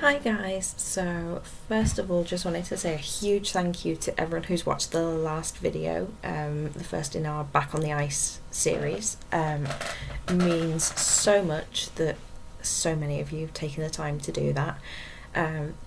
Hi guys, so first of all just wanted to say a huge thank you to everyone who's watched the last video, the first in our Back on the Ice series. It means so much that so many of you have taken the time to do that.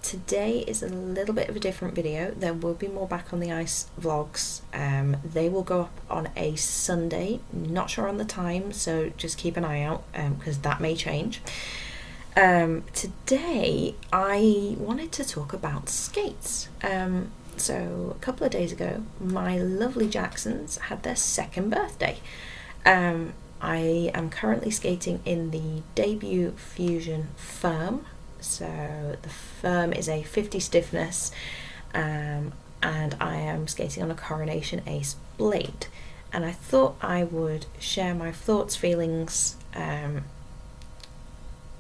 Today is a little bit of a different video. There will be more Back on the Ice vlogs. They will go up on a Sunday, not sure on the time, so just keep an eye out because that may change. Today I wanted to talk about skates. So a couple of days ago my lovely Jacksons had their second birthday. I am currently skating in the debut Fusion Firm. So the Firm is a 50 stiffness, and I am skating on a Coronation Ace blade, and I thought I would share my thoughts, feelings,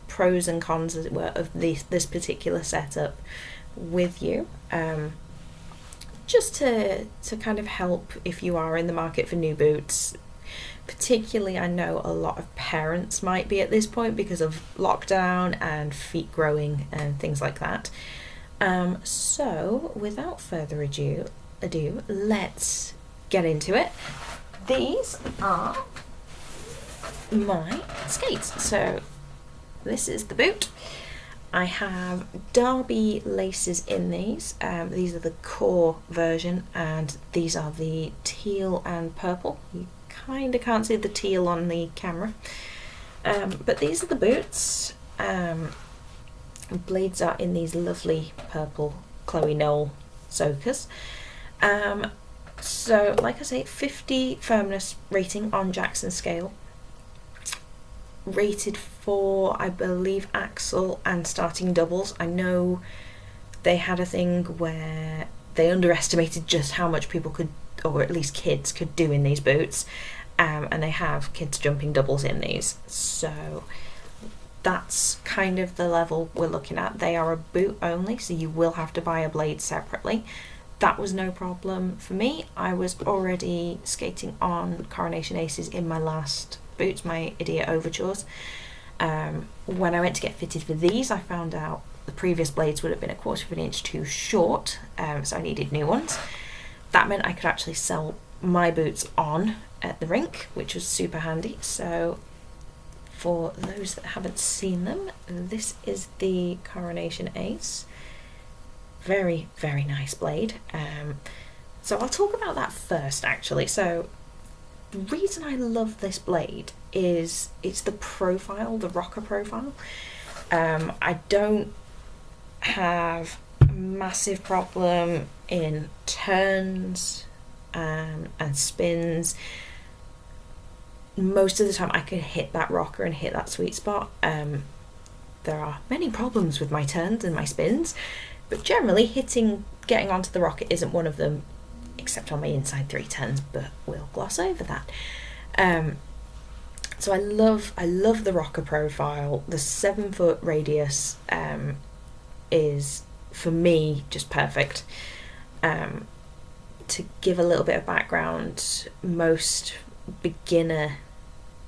pros and cons as it were of this particular setup with you, just to kind of help if you are in the market for new boots. Particularly, I know a lot of parents might be at this point because of lockdown and feet growing and things like that. So without further ado, let's get into it. These are my skates. So this is the boot. I have Derby laces in these. These are the core version, and these are the teal and purple. You kind of can't see the teal on the camera, but these are the boots. Blades are in these lovely purple Chloe Knoll soakers. So like I say, 50 firmness rating on Jackson scale, rated for I believe axle and starting doubles. I know they had a thing where they underestimated just how much people could, or at least kids could do in these boots, and they have kids jumping doubles in these, so that's kind of the level we're looking at. They are a boot only, so you will have to buy a blade separately. That was no problem for me. I was already skating on Coronation Aces in my last boots, my Idiot Overtures. When I went to get fitted for these, I found out the previous blades would have been 1/4 of an inch too short, so I needed new ones. That meant I could actually sell my boots on at the rink, which was super handy. So for those that haven't seen them, this is the Coronation Ace. Very, very nice blade. So I'll talk about that first actually. So the reason I love this blade is it's the profile, the rocker profile. I don't have a massive problem in turns and spins. Most of the time I can hit that rocker and hit that sweet spot. There are many problems with my turns and my spins, but generally getting onto the rocker isn't one of them, except on my inside 3 turns, but we'll gloss over that. So I love the rocker profile. The 7-foot radius is for me just perfect. To give a little bit of background, most beginner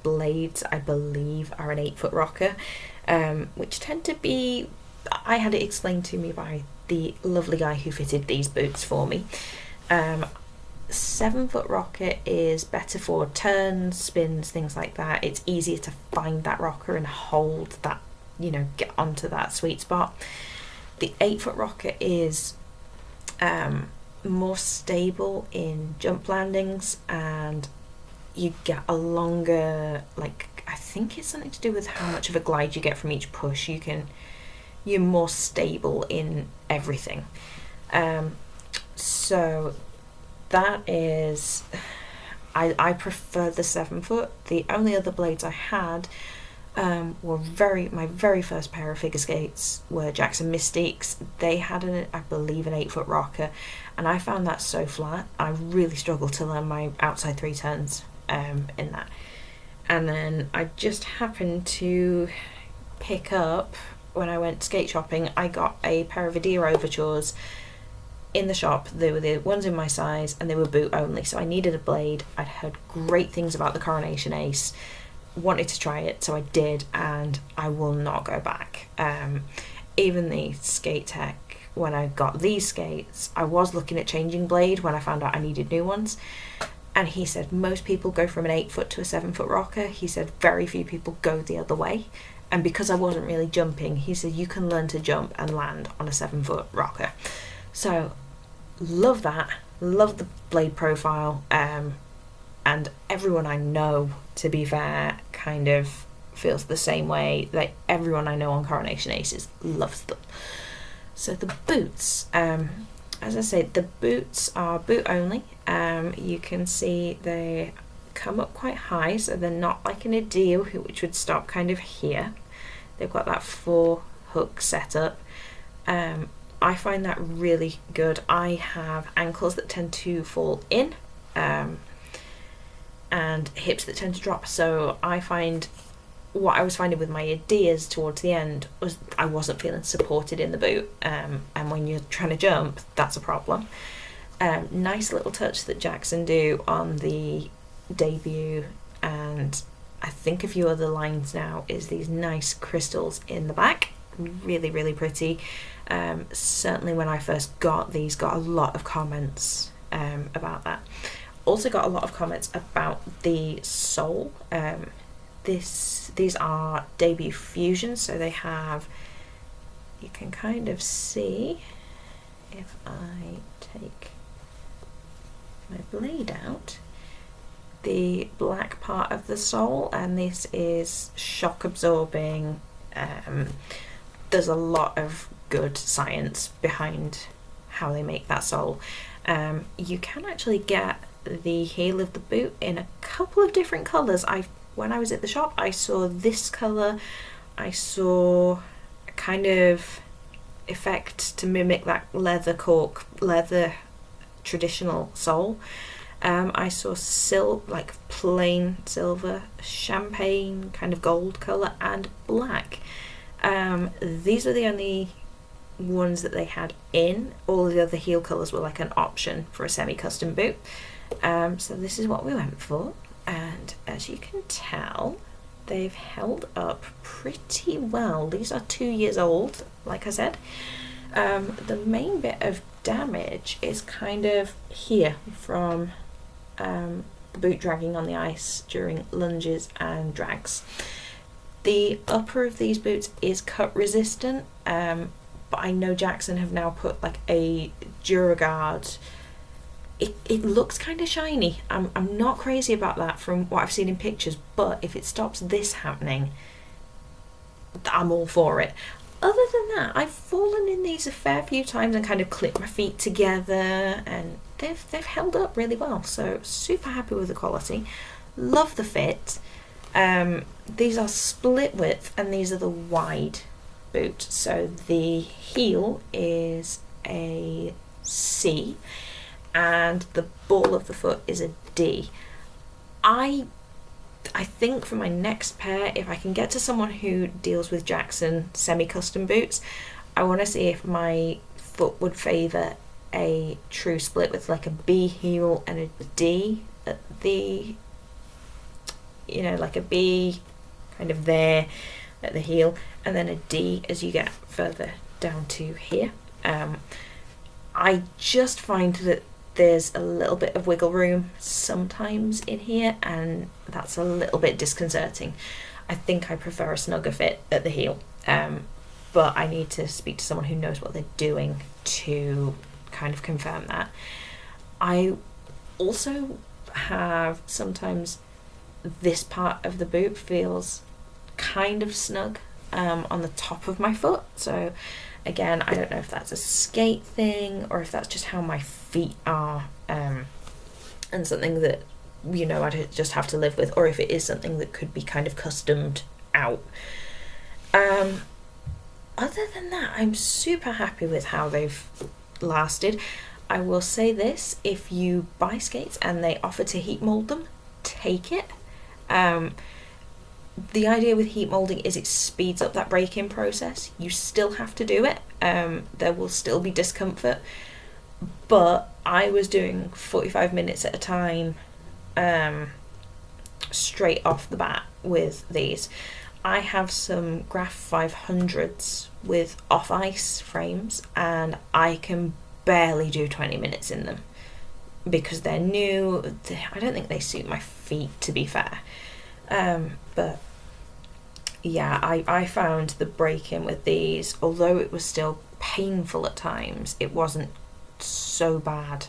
blades I believe are an 8-foot rocker, which tend to be, I had it explained to me by the lovely guy who fitted these boots for me. 7-foot rocker is better for turns, spins, things like that. It's easier to find that rocker and hold that, get onto that sweet spot. The 8-foot rocker is more stable in jump landings, and you get a longer, I think it's something to do with how much of a glide you get from each push. You're more stable in everything. So that is, I prefer the 7-foot. The only other blades I had were my very first pair of figure skates were Jackson Mystiques. They had I believe an 8-foot rocker, and I found that so flat. I really struggled to learn my outside 3 turns in that. And then I just happened to pick up, when I went skate shopping, I got a pair of Idiot Overtures in the shop. They were the ones in my size, and they were boot only, so I needed a blade. I'd heard great things about the Coronation Ace, wanted to try it, so I did, and I will not go back. even the Skate Tech, when I got these skates, I was looking at changing blade when I found out I needed new ones. And he said most people go from an 8-foot to a 7-foot rocker. He said very few people go the other way. And because I wasn't really jumping, he said you can learn to jump and land on a 7-foot rocker. So love that. Love the blade profile. And everyone I know, to be fair, kind of feels the same way. Like everyone I know on Coronation Aces loves them. So the boots, as I say, the boots are boot only. You can see they come up quite high, so they're not like an Adil, which would stop kind of here. They've got that 4-hook setup. I find that really good. I have ankles that tend to fall in, and hips that tend to drop, so I find what I was finding with my Adidas towards the end was I wasn't feeling supported in the boot, and when you're trying to jump, that's a problem. Nice little touch that Jackson do on the debut, and I think a few other lines now, is these nice crystals in the back. Really, really pretty. Certainly when I first got these, got a lot of comments about that. Also got a lot of comments about the sole. These are debut fusions, so they have, you can kind of see if I take my blade out, the black part of the sole, and this is shock absorbing. There's a lot of good science behind how they make that sole. You can actually get the heel of the boot in a couple of different colours. When I was at the shop, I saw this colour, I saw a kind of effect to mimic that leather traditional sole. I saw like plain silver, champagne, kind of gold colour, and black. These are the only ones that they had in. All of the other heel colours were like an option for a semi-custom boot. So this is what we went for. And as you can tell, they've held up pretty well. These are 2 years old, like I said. The main bit of damage is kind of here from the boot dragging on the ice during lunges and drags. The upper of these boots is cut resistant, but I know Jackson have now put like a DuraGuard. It looks kind of shiny. I'm not crazy about that from what I've seen in pictures, but if it stops this happening, I'm all for it. Other than that, I've fallen in these a fair few times and kind of clipped my feet together, and they've held up really well. So super happy with the quality. Love the fit. These are split width, and these are the wide boot. So the heel is a C, and the ball of the foot is a D. I think for my next pair, if I can get to someone who deals with Jackson semi-custom boots, I want to see if my foot would favour a true split with like a B heel and a D at the, like a B kind of there at the heel, and then a D as you get further down to here. I just find that there's a little bit of wiggle room sometimes in here, and that's a little bit disconcerting. I think I prefer a snugger fit at the heel, but I need to speak to someone who knows what they're doing to kind of confirm that. I also have sometimes this part of the boot feels kind of snug on the top of my foot, so again, I don't know if that's a skate thing or if that's just how my feet are, and something that I'd just have to live with, or if it is something that could be kind of customed out. Other than that, I'm super happy with how they've lasted. I will say this, if you buy skates and they offer to heat mold them, take it. The idea with heat molding is it speeds up that break-in process. You still have to do it. There will still be discomfort, but I was doing 45 minutes at a time straight off the bat with these. I have some Graph 500s with off-ice frames, and I can barely do 20 minutes in them because they're new. I don't think they suit my feet, to be fair. But yeah, I found the break-in with these, although it was still painful at times, it wasn't so bad,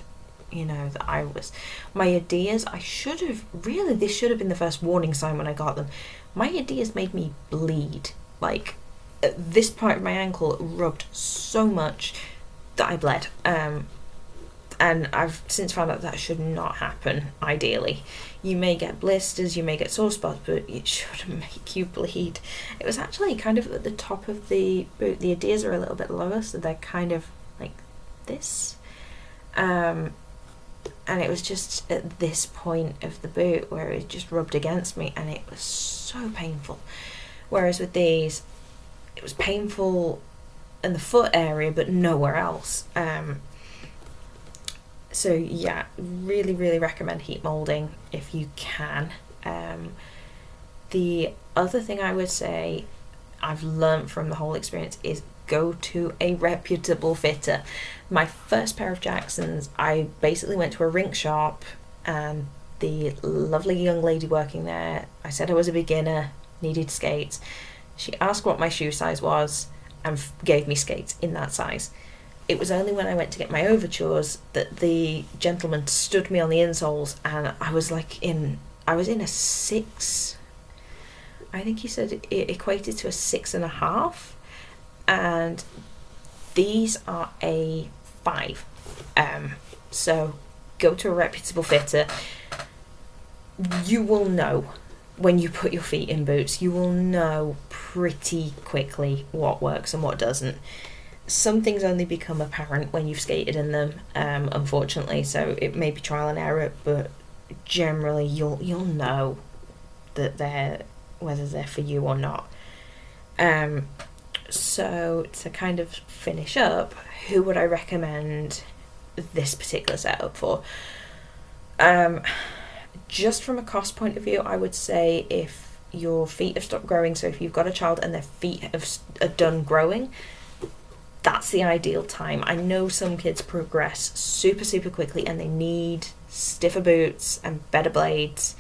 that I was... My Adias, this should have been the first warning sign when I got them. My Adias made me bleed. Like, this part of my ankle rubbed so much that I bled. And I've since found out that should not happen, ideally. You may get blisters, you may get sore spots, but it shouldn't make you bleed. It was actually kind of at the top of the boot. The Adidas are a little bit lower, so they're kind of like this. And it was just at this point of the boot where it just rubbed against me, and it was so painful. Whereas with these, it was painful in the foot area, but nowhere else. So yeah, really, really recommend heat molding if you can. The other thing I would say I've learnt from the whole experience is go to a reputable fitter. My first pair of Jacksons, I basically went to a rink shop, and the lovely young lady working there, I said I was a beginner, needed skates. She asked what my shoe size was and gave me skates in that size. It was only when I went to get my overtures that the gentleman stood me on the insoles, and I was in a 6. I think he said it equated to a 6.5, and these are a 5. So go to a reputable fitter. You will know when you put your feet in boots. You will know pretty quickly what works and what doesn't. Some things only become apparent when you've skated in them, unfortunately, so it may be trial and error, but generally you'll know that whether they're for you or not. So to kind of finish up, who would I recommend this particular setup for? Just from a cost point of view, I would say if your feet have stopped growing, so if you've got a child and their feet are done growing, that's the ideal time. I know some kids progress super, super quickly and they need stiffer boots and better blades.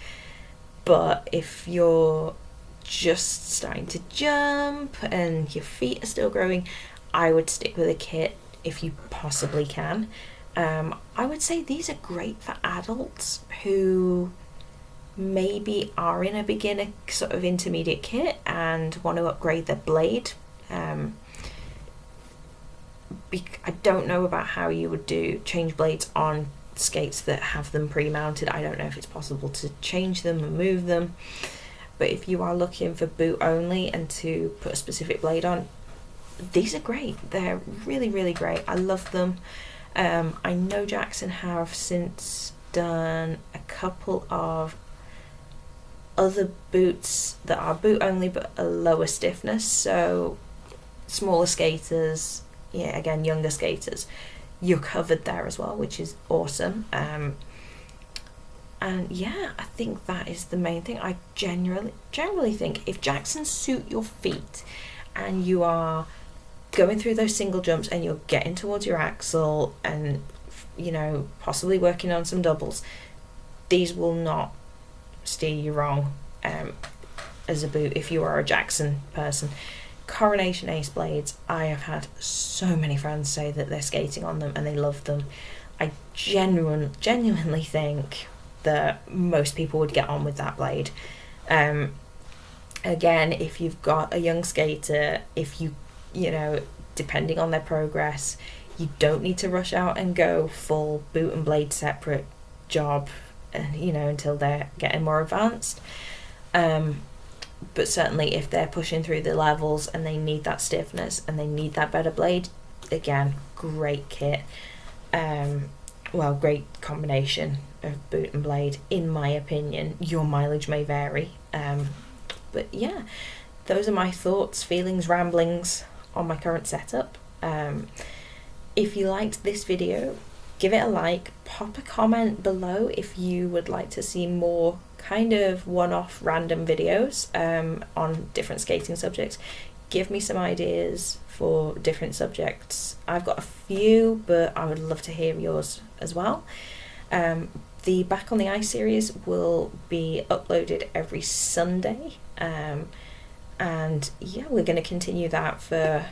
But if you're just starting to jump and your feet are still growing, I would stick with a kit if you possibly can. I would say these are great for adults who maybe are in a beginner sort of intermediate kit and want to upgrade their blade. I don't know about how you would change blades on skates that have them pre-mounted. I don't know if it's possible to change them and move them, but if you are looking for boot only and to put a specific blade on, these are great. They're really, really great. I love them. I know Jackson have since done a couple of other boots that are boot only but a lower stiffness, so smaller skaters, again, younger skaters, you're covered there as well, which is awesome. And yeah, I think that is the main thing. I generally think if Jacksons suit your feet and you are going through those single jumps and you're getting towards your axle and possibly working on some doubles, these will not steer you wrong as a boot if you are a Jackson person. Coronation Ace blades, I have had so many friends say that they're skating on them and they love them. I genuinely think that most people would get on with that blade. Again, if you've got a young skater, if you depending on their progress, you don't need to rush out and go full boot and blade separate job, until they're getting more advanced. But certainly if they're pushing through the levels and they need that stiffness and they need that better blade, again, great kit. Great combination of boot and blade, in my opinion. Your mileage may vary. But yeah, those are my thoughts, feelings, ramblings on my current setup. If you liked this video, give it a like, pop a comment below if you would like to see more kind of one-off random videos on different skating subjects. Give me some ideas for different subjects. I've got a few, but I would love to hear yours as well. The Back on the Ice series will be uploaded every Sunday, and yeah, we're going to continue that for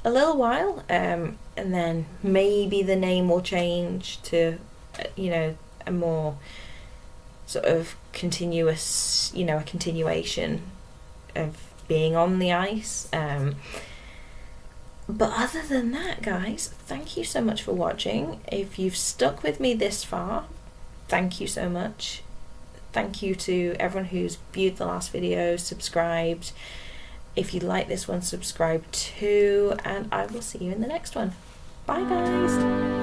a little while, and then maybe the name will change to, you know, a more sort of continuous, you know, a continuation of being on the ice. But other than that, guys, thank you so much for watching. If you've stuck with me this far, thank you so much. Thank you to everyone who's viewed the last video, subscribed. If you like this one, subscribe too, and I will see you in the next one. Bye, guys.